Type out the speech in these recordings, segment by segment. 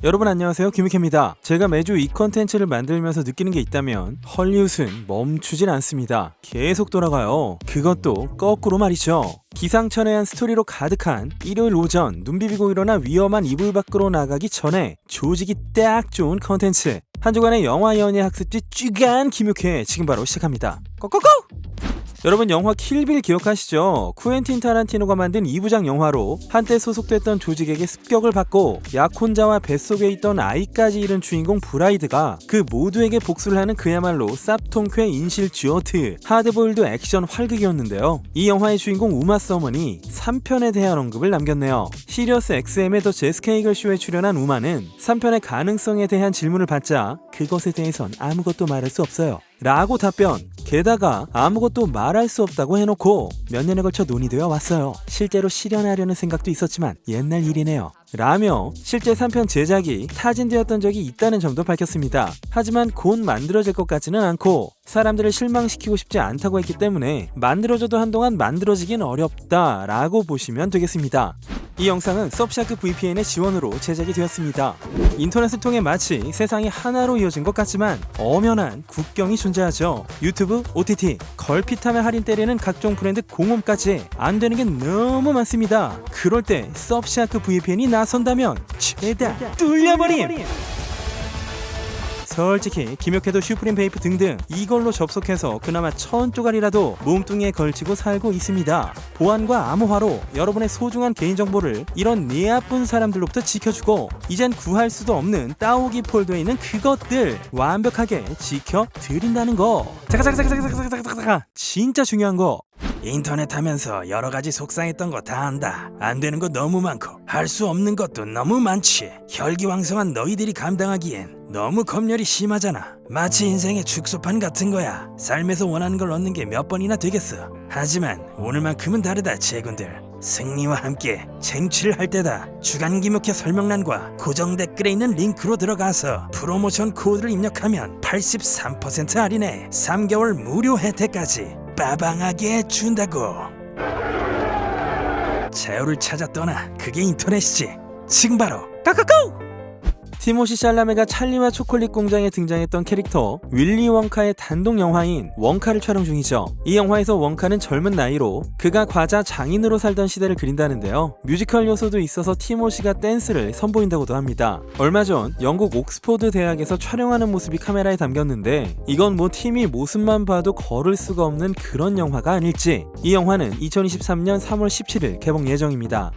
여러분 안녕하세요, 김익혜입니다. 제가 매주 이 컨텐츠를 만들면서 느끼는 게 있다면 헐리우드는 멈추질 않습니다. 계속 돌아가요. 그것도 거꾸로 말이죠. 기상천외한 스토리로 가득한 일요일 오전 눈 비비고 일어나 위험한 이불 밖으로 나가기 전에 조직이 딱 좋은 컨텐츠, 한 주간의 영화 연예 학습지 쥐간 김익혜 지금 바로 시작합니다. 고고고! 여러분 영화 킬빌 기억하시죠? 쿠엔틴 타란티노가 만든 2부작 영화로 한때 소속됐던 조직에게 습격을 받고 약혼자와 뱃속에 있던 아이까지 잃은 주인공 브라이드가 그 모두에게 복수를 하는 그야말로 쌉통쾌 인실 쥐어트 하드보일드 액션 활극이었는데요. 이 영화의 주인공 우마 서먼이 3편에 대한 언급을 남겼네요. 시리어스 XM의 더 제스케이글 쇼에 출연한 우마는 3편의 가능성에 대한 질문을 받자 그것에 대해선 아무것도 말할 수 없어요 라고 답변. 게다가 아무것도 말할 수 없다고 해놓고 몇 년에 걸쳐 논의되어 왔어요. 실제로 실현하려는 생각도 있었지만 옛날 일이네요 라며 실제 3편 제작이 타진되었던 적이 있다는 점도 밝혔습니다. 하지만 곧 만들어질 것 같지는 않고 사람들을 실망시키고 싶지 않다고 했기 때문에 만들어져도 한동안 만들어지긴 어렵다라고 보시면 되겠습니다. 이 영상은 서브샤크 VPN의 지원으로 제작이 되었습니다. 인터넷을 통해 마치 세상이 하나로 이어진 것 같지만 엄연한 국경이 존재하죠. 유튜브, OTT, 걸핏하면 할인 때리는 각종 브랜드 공홈까지 안 되는 게 너무 많습니다. 그럴 때 서브샤크 VPN이 나선다면 최다 뚫려버림! 솔직히 김혁혜도 슈프림 베이프 등등 이걸로 접속해서 그나마 1000조각이라도 몸뚱이에 걸치고 살고 있습니다. 보안과 암호화로 여러분의 소중한 개인정보를 이런 내아픈 사람들로부터 지켜주고 이젠 구할 수도 없는 따오기 폴더에 있는 그것들 완벽하게 지켜드린다는 거. 잠깐 진짜 중요한 거. 인터넷 하면서 여러가지 속상했던 거 다 안다. 안 되는 거 너무 많고 할 수 없는 것도 너무 많지. 혈기왕성한 너희들이 감당하기엔 너무 검열이 심하잖아. 마치 인생의 축소판 같은 거야. 삶에서 원하는 걸 얻는 게 몇 번이나 되겠어. 하지만 오늘만큼은 다르다 제군들. 승리와 함께 쟁취를 할 때다. 주간 김옥회 설명란과 고정 댓글에 있는 링크로 들어가서 프로모션 코드를 입력하면 83% 할인에 3개월 무료 혜택까지 빠방하게 준다고. 자유를 찾아 떠나. 그게 인터넷이지. 지금 바로 고고고! 티모시 샬라메가 찰리와 초콜릿 공장에 등장했던 캐릭터 윌리 원카의 단독 영화인 원카를 촬영 중이죠. 이 영화에서 원카는 젊은 나이로 그가 과자 장인으로 살던 시대를 그린다는데요. 뮤지컬 요소도 있어서 티모시가 댄스를 선보인다고도 합니다. 얼마 전 영국 옥스포드 대학에서 촬영하는 모습이 카메라에 담겼는데 이건 뭐 팀이 모습만 봐도 걸을 수가 없는 그런 영화가 아닐지. 이 영화는 2023년 3월 17일 개봉 예정입니다.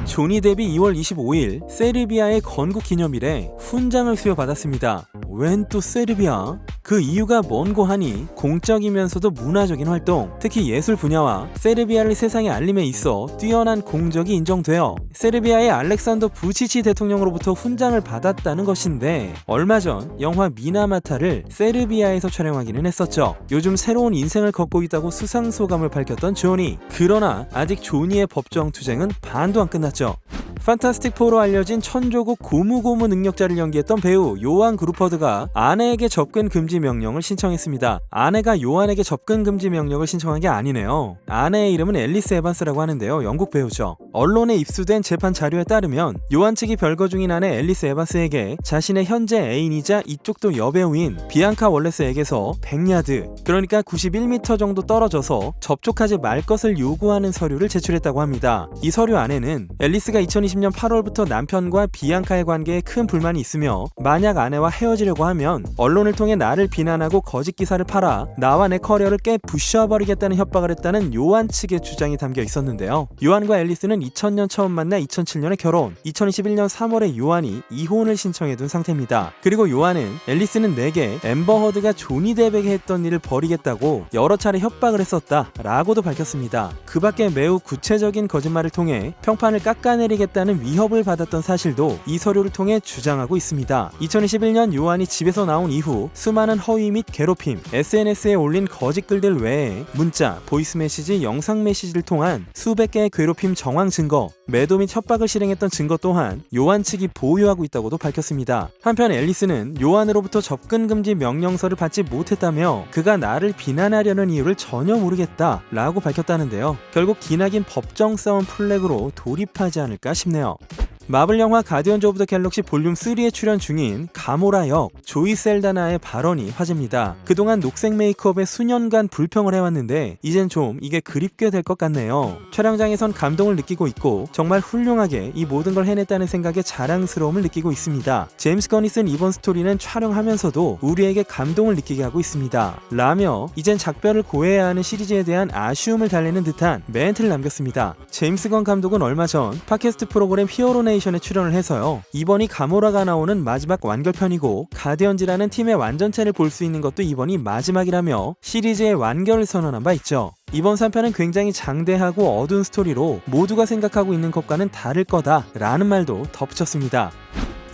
조니 뎁이 2월 25일 세르비아의 건국 기념일에 훈장을 수여받았습니다. 웬 또 세르비아? 그 이유가 뭔고 하니 공적이면서도 문화적인 활동, 특히 예술 분야와 세르비아를 세상에 알림에 있어 뛰어난 공적이 인정되어 세르비아의 알렉산더 부치치 대통령으로부터 훈장을 받았다는 것인데 얼마 전 영화 미나마타를 세르비아에서 촬영하기는 했었죠. 요즘 새로운 인생을 걷고 있다고 수상소감을 밝혔던 조니. 그러나 아직 조니의 법정 투쟁은 반도 안 끝났죠. 판타스틱 4로 알려진 천조국 고무고무 능력자를 연기했던 배우 요한 그루퍼드가 아내에게 접근 금지 명령을 신청했습니다. 아내가 요한에게 접근 금지 명령을 신청한 게 아니네요. 아내의 이름은 앨리스 에반스라고 하는데요. 영국 배우죠. 언론에 입수된 재판 자료에 따르면 요한 측이 별거 중인 아내 앨리스 에반스에게 자신의 현재 애인이자 이쪽도 여배우인 비앙카 월레스에게서 100야드, 그러니까 91m 정도 떨어져서 접촉하지 말 것을 요구하는 서류를 제출했다고 합니다. 이 서류 안에는 앨리스가 2020년 8월부터 남편과 비앙카의 관계에 큰 불만이 있으며 만약 아내와 헤어지려고 하면 언론을 통해 나를 비난하고 거짓 기사를 팔아 나와 내 커리어를 깨 부셔버리겠다는 협박을 했다는 요한 측의 주장이 담겨 있었는데요. 요한과 앨리스는 2000년 처음 만나 2007년에 결혼, 2021년 3월에 요한이 이혼을 신청해둔 상태입니다. 그리고 요한은 앨리스는 내게 앰버 허드가 조니 뎁에게 했던 일을 버리겠다고 여러 차례 협박을 했었다 라고도 밝혔습니다. 그 밖에 매우 구체적인 거짓말을 통해 평판을 깎아내리겠다는 위협을 받았던 사실도 이 서류를 통해 주장하고 있습니다. 2021년 요한이 집에서 나온 이후 수많은 허위 및 괴롭힘, SNS에 올린 거짓 글들 외에 문자, 보이스 메시지, 영상 메시지를 통한 수백 개의 괴롭힘 정황 증거, 매도 및 협박을 실행했던 증거 또한 요한 측이 보유하고 있다고도 밝혔습니다. 한편 앨리스는 요한으로부터 접근 금지 명령서를 받지 못했다며 그가 나를 비난하려는 이유를 전혀 모르겠다 라고 밝혔다는데요. 결국 기나긴 법정 싸움 플랫으로 돌입하지 않을까 싶네요. 마블 영화 가디언즈 오브 더 갤럭시 볼륨 3에 출연 중인 가모라 역 조이 셀다나의 발언이 화제입니다. 그동안 녹색 메이크업에 수년간 불평을 해왔는데 이젠 좀 이게 그립게 될 것 같네요. 촬영장에선 감동을 느끼고 있고 정말 훌륭하게 이 모든 걸 해냈다는 생각에 자랑스러움을 느끼고 있습니다. 제임스 건이 쓴 이번 스토리는 촬영하면서도 우리에게 감동을 느끼게 하고 있습니다. 라며 이젠 작별을 고해야 하는 시리즈에 대한 아쉬움을 달래는 듯한 멘트를 남겼습니다. 제임스 건 감독은 얼마 전 팟캐스트 프로그램 히어로네이션에 출연을 해서요. 이번이 가모라가 나오는 마지막 완결편이고 가디언즈라는 팀의 완전체를 볼 수 있는 것도 이번이 마지막이라며 시리즈의 완결을 선언한 바 있죠. 이번 3편은 굉장히 장대하고 어두운 스토리로 모두가 생각하고 있는 것과는 다를 거다 라는 말도 덧붙였습니다.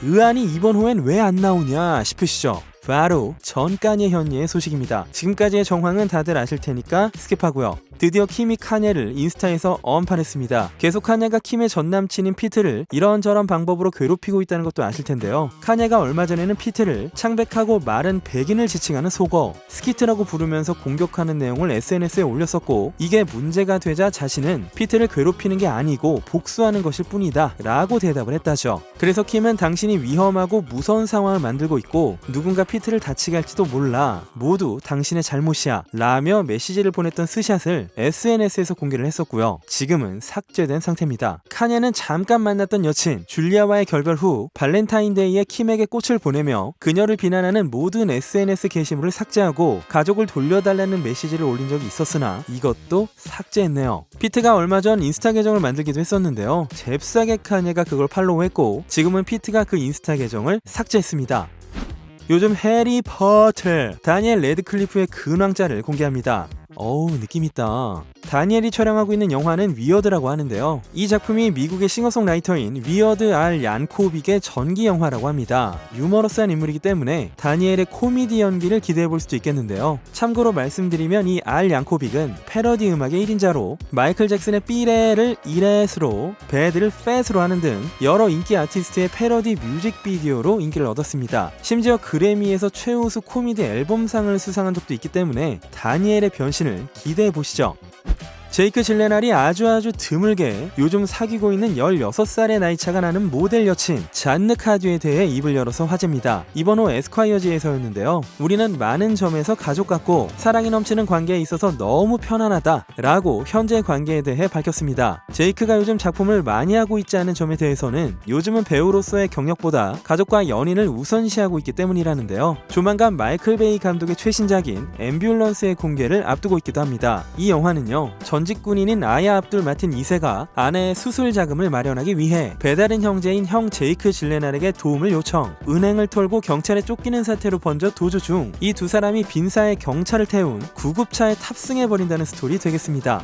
의안이 이번 호엔 왜 안 나오냐 싶으시죠? 바로 전 까니의 현리의 소식입니다. 지금까지의 정황은 다들 아실 테니까 스킵하고요. 드디어 킴이 카네를 인스타에서 언팔했습니다. 계속 카네가 킴의 전남친인 피트를 이런저런 방법으로 괴롭히고 있다는 것도 아실 텐데요. 카네가 얼마 전에는 피트를 창백하고 마른 백인을 지칭하는 속어, 스키트라고 부르면서 공격하는 내용을 SNS에 올렸었고 이게 문제가 되자 자신은 피트를 괴롭히는 게 아니고 복수하는 것일 뿐이다 라고 대답을 했다죠. 그래서 킴은 당신이 위험하고 무서운 상황을 만들고 있고 누군가 피트를 다치게 할지도 몰라, 모두 당신의 잘못이야 라며 메시지를 보냈던 스샷을 SNS에서 공개를 했었고요. 지금은 삭제된 상태입니다. 카네는 잠깐 만났던 여친 줄리아와의 결별 후 발렌타인데이에 킴에게 꽃을 보내며 그녀를 비난하는 모든 SNS 게시물을 삭제하고 가족을 돌려달라는 메시지를 올린 적이 있었으나 이것도 삭제했네요. 피트가 얼마 전 인스타 계정을 만들기도 했었는데요. 잽싸게 카네가 그걸 팔로우했고 지금은 피트가 그 인스타 계정을 삭제했습니다. 요즘 해리포터 다니엘 레드클리프의 근황짤을 공개합니다. 어우, 느낌있다. 다니엘이 촬영하고 있는 영화는 위어드라고 하는데요. 이 작품이 미국의 싱어송라이터인 위어드 알 얀코빅의 전기 영화라고 합니다. 유머러스한 인물이기 때문에 다니엘의 코미디 연기를 기대해볼 수도 있겠는데요. 참고로 말씀드리면 이 알 얀코빅은 패러디 음악의 1인자로 마이클 잭슨의 삐레를 이렛으로 배드를 팻으로 하는 등 여러 인기 아티스트의 패러디 뮤직비디오로 인기를 얻었습니다. 심지어 그래미에서 최우수 코미디 앨범상을 수상한 적도 있기 때문에 다니엘의 변신을 기대해보시죠. 제이크 질레날이 아주 드물게 요즘 사귀고 있는 16살의 나이차가 나는 모델 여친 잔느 카듀에 대해 입을 열어서 화제입니다. 이번 호 에스콰이어지에서였는데요. 우리는 많은 점에서 가족 같고 사랑이 넘치는 관계에 있어서 너무 편안하다 라고 현재 관계에 대해 밝혔습니다. 제이크가 요즘 작품을 많이 하고 있지 않은 점에 대해서는 요즘은 배우로서의 경력보다 가족과 연인을 우선시하고 있기 때문이라는데요. 조만간 마이클 베이 감독의 최신작인 앰뷸런스의 공개를 앞두고 있기도 합니다. 이 영화는요, 전직 군인인 아야 압둘 마틴 2세가 아내의 수술 자금을 마련하기 위해 배다른 형제인 형 제이크 질레날에게 도움을 요청, 은행을 털고 경찰에 쫓기는 사태로 번져 도주 중 이 두 사람이 빈사에 경찰을 태운 구급차에 탑승해버린다는 스토리 되겠습니다.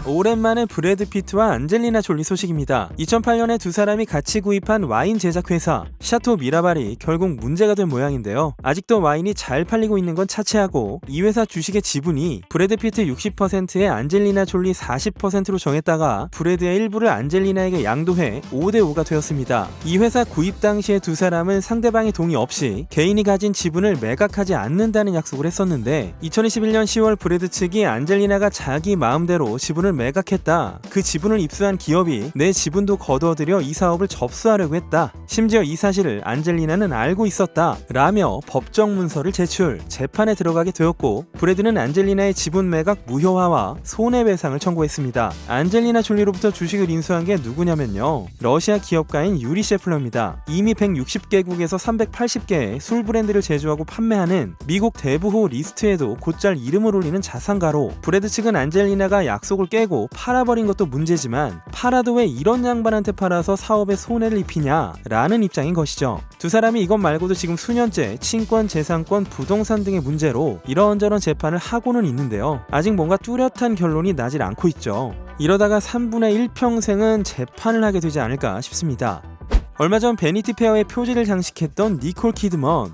오랜만에 브래드 피트와 안젤리나 졸리 소식입니다. 2008년에 두 사람이 같이 구입한 와인 제작 회사 샤토 미라발이 결국 문제가 된 모양인데요. 아직도 와인이 잘 팔리고 있는 건 차치하고 이 회사 주식의 지분이 브래드 피트 60%에 안젤리나 졸리 40%로 정했다가 브래드의 일부를 안젤리나에게 양도해 5대5가 되었습니다. 이 회사 구입 당시에 두 사람은 상대방의 동의 없이 개인이 가진 지분을 매각하지 않는다는 약속을 했었는데 2021년 10월 브래드 측이 안젤리나가 자기 마음대로 지분을 매각했다, 그 지분을 입수한 기업이 내 지분도 거둬들여 이 사업을 접수하려고 했다, 심지어 이 사실을 안젤리나는 알고 있었다 라며 법정 문서를 제출, 재판에 들어가게 되었고 브래드는 안젤리나의 지분 매각 무효화와 손해배상을 청구했습니다. 안젤리나 졸리로부터 주식을 인수한 게 누구냐면요, 러시아 기업가인 유리 셰플러입니다. 이미 160개국에서 380개의 술 브랜드를 제조하고 판매하는 미국 대부호 리스트에도 곧잘 이름을 올리는 자산가로 브래드 측은 안젤리나가 약속을 깨고 팔아버린 것도 문제지만 팔아도 왜 이런 양반한테 팔아서 사업에 손해를 입히냐 라는 입장인 것이죠. 두 사람이 이것 말고도 지금 수년째 친권, 재산권, 부동산 등의 문제로 이런저런 재판을 하고는 있는데요. 아직 뭔가 뚜렷한 결론이 나질 않고 있죠. 이러다가 3분의 1 평생은 재판을 하게 되지 않을까 싶습니다. 얼마 전 베니티 페어의 표지를 장식했던 니콜 키드먼,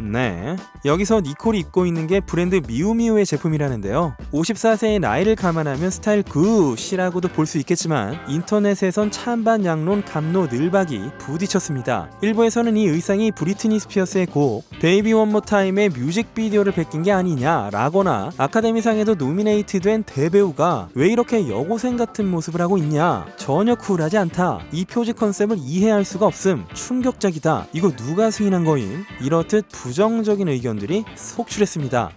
네. 여기서 니콜이 입고 있는 게 브랜드 미우미우의 제품이라는데요. 54세의 나이를 감안하면 스타일 굿이라고도 볼 수 있겠지만 인터넷에선 찬반 양론 감로 늘박이 부딪혔습니다. 일부에서는 이 의상이 브리트니 스피어스의 곡 베이비 원 모 타임의 뮤직비디오를 베낀 게 아니냐라거나 아카데미상에도 노미네이트된 대배우가 왜 이렇게 여고생 같은 모습을 하고 있냐, 전혀 쿨하지 않다, 이 표지 컨셉을 이해할 수가 없음, 충격적이다, 이거 누가 승인한 거임, 이렇듯 부정적인 의견들이 속출했습니다.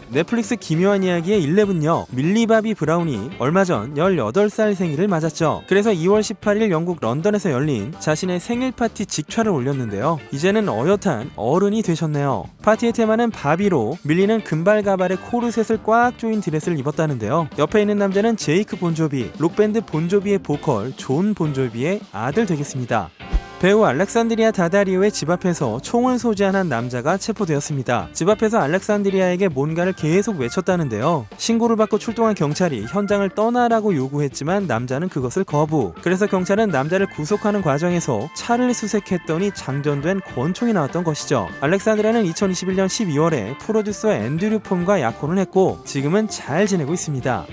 넷플릭스 기묘한 이야기의 11역 밀리 바비 브라운이 얼마 전 18살 생일을 맞았죠. 그래서 2월 18일 영국 런던에서 열린 자신의 생일 파티 직촬을 올렸는데요. 이제는 어엿한 어른이 되셨네요. 파티의 테마는 바비로 밀리는 금발 가발에 코르셋을 꽉 조인 드레스를 입었다는데요. 옆에 있는 남자는 제이크 본조비, 록밴드 본조비의 보컬 존 본조비의 아들 되겠습니다. 배우 알렉산드리아 다다리오의 집 앞에서 총을 소지한 한 남자가 체포되었습니다. 집 앞에서 알렉산드리아에게 뭔가를 계속 외쳤다는데요. 신고를 받고 출동한 경찰이 현장을 떠나라고 요구했지만 남자는 그것을 거부. 그래서 경찰은 남자를 구속하는 과정에서 차를 수색했더니 장전된 권총이 나왔던 것이죠. 알렉산드리아는 2021년 12월에 프로듀서 앤드류 폼과 약혼을 했고 지금은 잘 지내고 있습니다.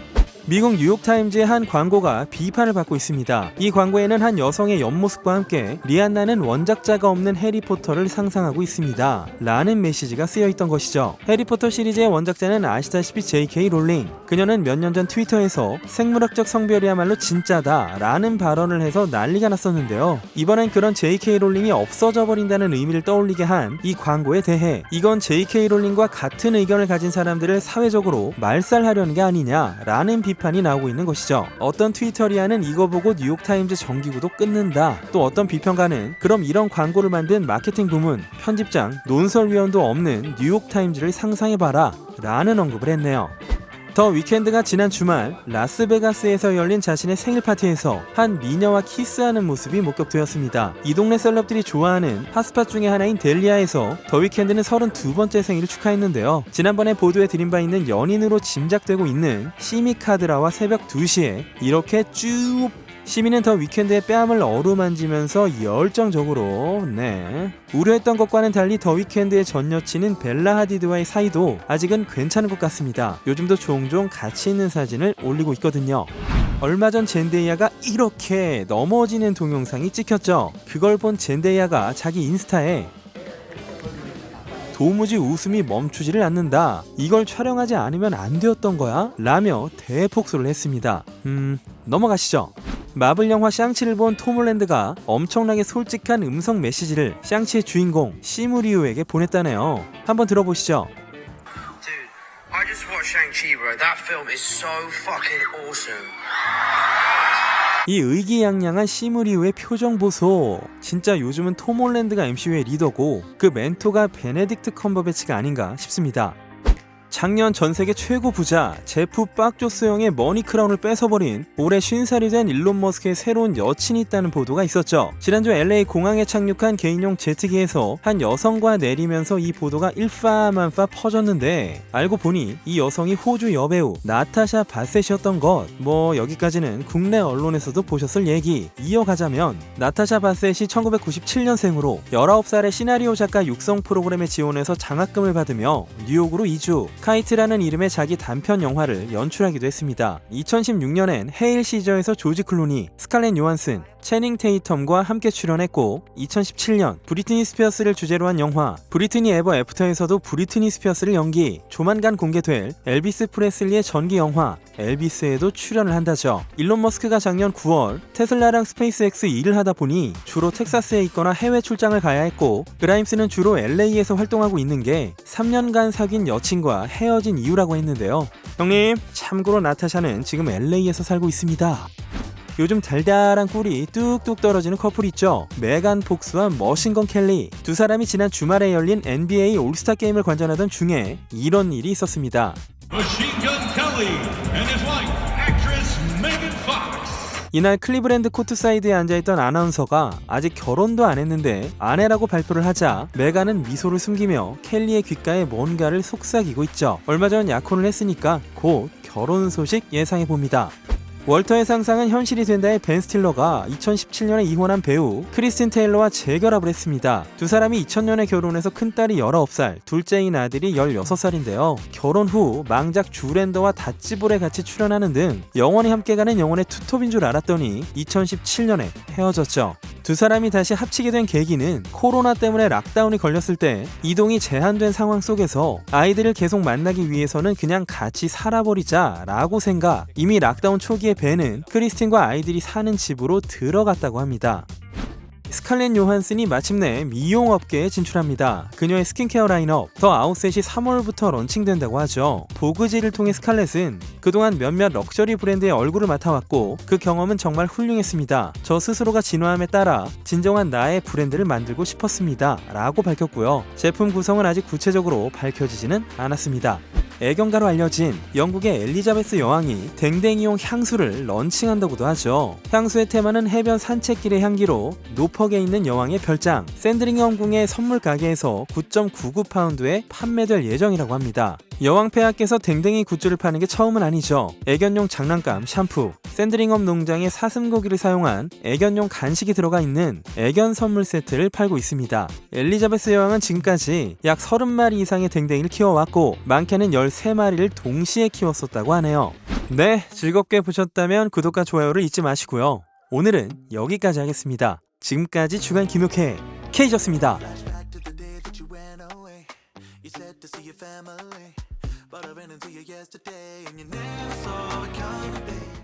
미국 뉴욕타임즈의 한 광고가 비판을 받고 있습니다. 이 광고에는 한 여성의 옆모습과 함께 리안나는 원작자가 없는 해리포터를 상상하고 있습니다 라는 메시지가 쓰여있던 것이죠. 해리포터 시리즈의 원작자는 아시다시피 J.K. 롤링. 그녀는 몇 년 전 트위터에서 생물학적 성별이야말로 진짜다 라는 발언을 해서 난리가 났었는데요. 이번엔 그런 J.K. 롤링이 없어져 버린다는 의미를 떠올리게 한 이 광고에 대해 이건 J.K. 롤링과 같은 의견을 가진 사람들을 사회적으로 말살하려는 게 아니냐 라는 비판이 나오고 있는 것이죠. 어떤 트위터리아는 이거 보고 뉴욕타임즈 정기구도 끊는다. 또 어떤 비평가는 그럼 이런 광고를 만든 마케팅 부문, 편집장, 논설위원도 없는 뉴욕타임즈를 상상해봐라 라는 언급을 했네요. 더 위켄드가 지난 주말 라스베가스에서 열린 자신의 생일 파티에서 한 미녀와 키스하는 모습이 목격되었습니다. 이 동네 셀럽들이 좋아하는 핫스팟 중에 하나인 델리아에서 더 위켄드는 32번째 생일을 축하했는데요. 지난번에 보도에 드린 바 있는 연인으로 짐작되고 있는 시미 카드라와 새벽 2시에 이렇게 쭉 시민은 더 위켄드의 뺨을 어루만지면서 열정적으로 우려했던 것과는 달리 더 위켄드의 전 여친인 벨라 하디드와의 사이도 아직은 괜찮은 것 같습니다. 요즘도 종종 같이 있는 사진을 올리고 있거든요. 얼마 전 젠데이아가 이렇게 넘어지는 동영상이 찍혔죠. 그걸 본 젠데이아가 자기 인스타에 도무지 웃음이 멈추지를 않는다. 이걸 촬영하지 않으면 안 되었던 거야? 라며 대폭소를 했습니다. 넘어가시죠. 마블 영화 샹치를 본 톰 홀랜드가 엄청나게 솔직한 음성 메시지를 샹치의 주인공 시무리우에게 보냈다네요. 한번 들어보시죠. Dude, I just watched Shang-Chi, bro. That film is so fucking awesome. 이 의기양양한 시무리우의 표정 보소. 진짜 요즘은 톰 홀랜드가 MCU의 리더고 그 멘토가 베네딕트 컴버배치가 아닌가 싶습니다. 작년 전세계 최고 부자 제프 박조스형의 머니 크라운을 뺏어버린 올해 50살이 된 일론 머스크의 새로운 여친이 있다는 보도가 있었죠. 지난주 LA 공항에 착륙한 개인용 제트기에서 한 여성과 내리면서 이 보도가 일파만파 퍼졌는데 알고 보니 이 여성이 호주 여배우 나타샤 바셋이었던 것. 여기까지는 국내 언론에서도 보셨을 얘기. 이어가자면 나타샤 바셋이 1997년생으로 19살의 시나리오 작가 육성 프로그램에 지원해서 장학금을 받으며 뉴욕으로 이주. 카이트라는 이름의 자기 단편 영화를 연출하기도 했습니다. 2016년엔 헤일 시저에서 조지 클루니, 스칼렛 요한슨, 채닝 테이텀과 함께 출연했고 2017년 브리트니 스피어스를 주제로 한 영화 브리트니 에버 애프터에서도 브리트니 스피어스를 연기, 조만간 공개될 엘비스 프레슬리의 전기 영화 엘비스에도 출연을 한다죠. 일론 머스크가 작년 9월 테슬라랑 스페이스X 일을 하다 보니 주로 텍사스에 있거나 해외 출장을 가야 했고 그라임스는 주로 LA에서 활동하고 있는 게 3년간 사귄 여친과 헤어진 이유라고 했는데요. 형님, 참고로 나타샤는 지금 LA에서 살고 있습니다. 요즘 달달한 꿀이 뚝뚝 떨어지는 커플 있죠. 메간 폭스와 머신건 켈리. 두 사람이 지난 주말에 열린 NBA 올스타 게임을 관전하던 중에 이런 일이 있었습니다. 이날 클리브랜드 코트사이드에 앉아있던 아나운서가 아직 결혼도 안 했는데 아내라고 발표를 하자 메간은 미소를 숨기며 켈리의 귓가에 뭔가를 속삭이고 있죠. 얼마 전 약혼을 했으니까 곧 결혼 소식 예상해봅니다. 월터의 상상은 현실이 된다의 벤 스틸러가 2017년에 이혼한 배우 크리스틴 테일러와 재결합을 했습니다. 두 사람이 2000년에 결혼해서 큰딸이 19살, 둘째인 아들이 16살인데요. 결혼 후 망작 주랜더와 닷지볼에 같이 출연하는 등 영원히 함께 가는 영혼의 투톱인 줄 알았더니 2017년에 헤어졌죠. 두 사람이 다시 합치게 된 계기는 코로나 때문에 락다운이 걸렸을 때 이동이 제한된 상황 속에서 아이들을 계속 만나기 위해서는 그냥 같이 살아버리자 라고 생각. 이미 락다운 초기에 벤은 크리스틴과 아이들이 사는 집으로 들어갔다고 합니다. 스칼렛 요한슨이 마침내 미용업계에 진출합니다. 그녀의 스킨케어 라인업 더 아웃셋이 3월부터 런칭된다고 하죠. 보그지를 통해 스칼렛은 그동안 몇몇 럭셔리 브랜드의 얼굴을 맡아왔고 그 경험은 정말 훌륭했습니다. 저 스스로가 진화함에 따라 진정한 나의 브랜드를 만들고 싶었습니다 라고 밝혔고요. 제품 구성은 아직 구체적으로 밝혀지지는 않았습니다. 애견가로 알려진 영국의 엘리자베스 여왕이 댕댕이용 향수를 런칭한다고도 하죠. 향수의 테마는 해변 산책길의 향기로 노퍽에 있는 여왕의 별장 샌드링엄 궁의 선물 가게에서 9.99파운드에 판매될 예정이라고 합니다. 여왕 폐하께서 댕댕이 굿즈를 파는 게 처음은 아니죠. 애견용 장난감, 샴푸, 샌드링엄 농장의 사슴고기를 사용한 애견용 간식이 들어가 있는 애견 선물 세트를 팔고 있습니다. 엘리자베스 여왕은 지금까지 약 30마리 이상의 댕댕이를 키워왔고 많게는 13마리를 동시에 키웠었다고 하네요. 네, 즐겁게 보셨다면 구독과 좋아요를 잊지 마시고요. 오늘은 여기까지 하겠습니다. 지금까지 주간 김효케 K였습니다. But I ran into you yesterday and you never saw it coming, babe.